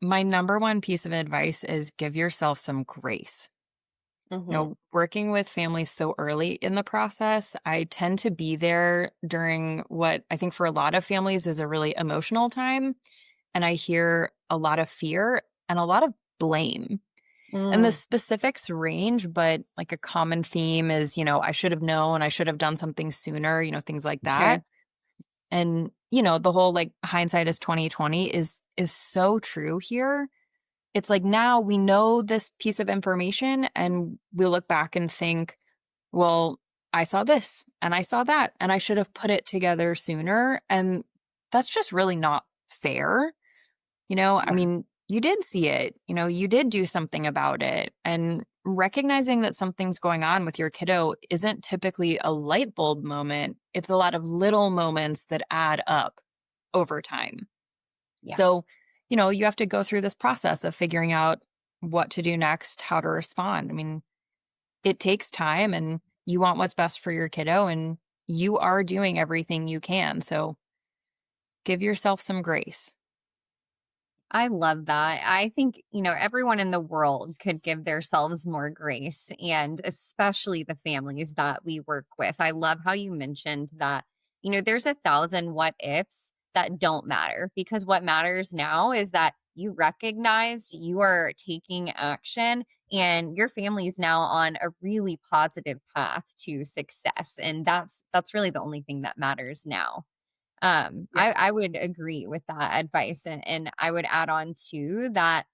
my number one piece of advice is give yourself some grace. Mhm. Working with families so early in the process, I tend to be there during what I think for a lot of families is a really emotional time. And I hear a lot of fear and a lot of blame. And the Mm, specifics range, but like a common theme is, I should have known, I should have done something sooner, things like sure. that. And, the whole like hindsight is 2020 is so true here. It's like now we know this piece of information and we look back and think, well, I saw this and I saw that and I should have put it together sooner. And that's just really not fair. I Yeah. mean, you did see it, you did do something about it. And recognizing that something's going on with your kiddo isn't typically a light bulb moment. It's a lot of little moments that add up over time. Yeah. So, you have to go through this process of figuring out what to do next, how to respond. I mean, it takes time and you want what's best for your kiddo and you are doing everything you can. So give yourself some grace. I love that. I think, everyone in the world could give themselves more grace, and especially the families that we work with. I love how you mentioned that, there's 1,000 what ifs that don't matter, because what matters now is that you recognized you are taking action and your family's now on a really positive path to success. And that's really the only thing that matters now. Yeah. I would agree with that advice, and I would add on to that,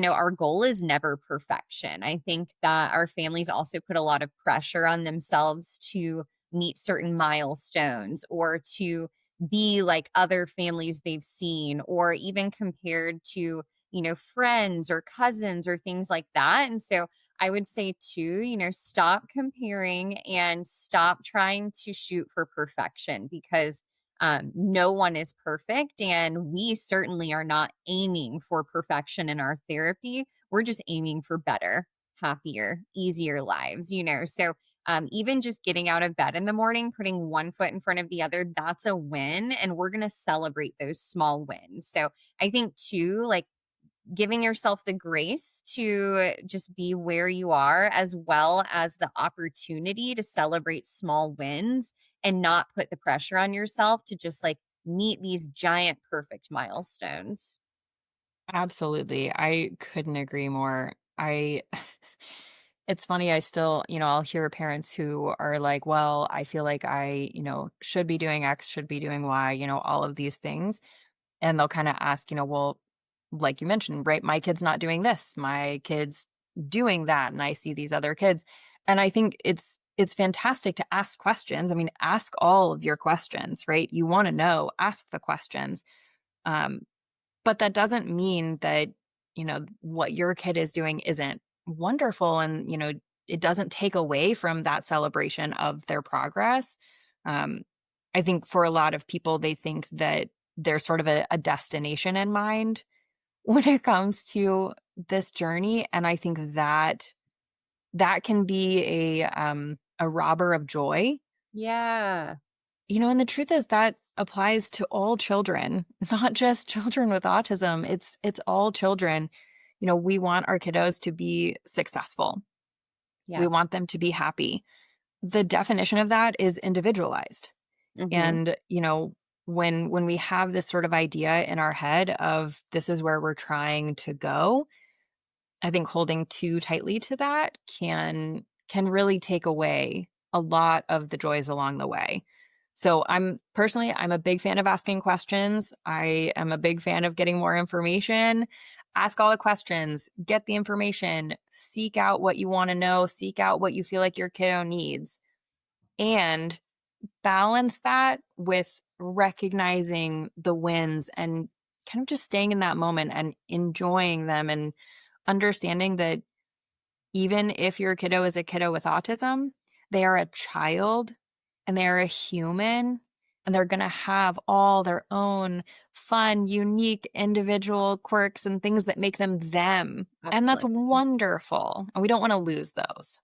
our goal is never perfection. I think that our families also put a lot of pressure on themselves to meet certain milestones or to be like other families they've seen, or even compared to, friends or cousins or things like that. And so I would say too, stop comparing and stop trying to shoot for perfection, because no one is perfect. And we certainly are not aiming for perfection in our therapy. We're just aiming for better, happier, easier lives, So, even just getting out of bed in the morning, putting one foot in front of the other, that's a win. And we're going to celebrate those small wins. So, I think too, like, giving yourself the grace to just be where you are, as well as the opportunity to celebrate small wins and not put the pressure on yourself to just like meet these giant perfect milestones. Absolutely. I couldn't agree more. It's funny, I still, I'll hear parents who are like, well, I feel like I, should be doing X, should be doing Y, all of these things. And they'll kind of ask, well, like you mentioned, right? My kid's not doing this. My kid's doing that. And I see these other kids. And I think it's fantastic to ask questions. I mean, ask all of your questions, right? You want to know, ask the questions. Um, but that doesn't mean that, what your kid is doing isn't wonderful and, it doesn't take away from that celebration of their progress. Um, I think for a lot of people, they think that there's sort of a destination in mind when it comes to this journey. And I think that that can be a robber of joy. Yeah. And the truth is that applies to all children, not just children with autism. It's all children. We want our kiddos to be successful. We Yeah. want them to be happy. The definition of that is individualized. Hmm. And, when we have this sort of idea in our head of this is where we're trying to go, I think holding too tightly to that can really take away a lot of the joys along the way. So I'm a big fan of asking questions. I am a big fan of getting more information. Ask all the questions, get the information, seek out what you want to know, seek out what you feel like your kiddo needs, and balance that with recognizing the wins and kind of just staying in that moment and enjoying them and understanding that even if your kiddo is a kiddo with autism, they are a child and they are a human and they're going to have all their own fun, unique, individual quirks and things that make them them. And that's Absolutely. wonderful. And we don't want to lose those.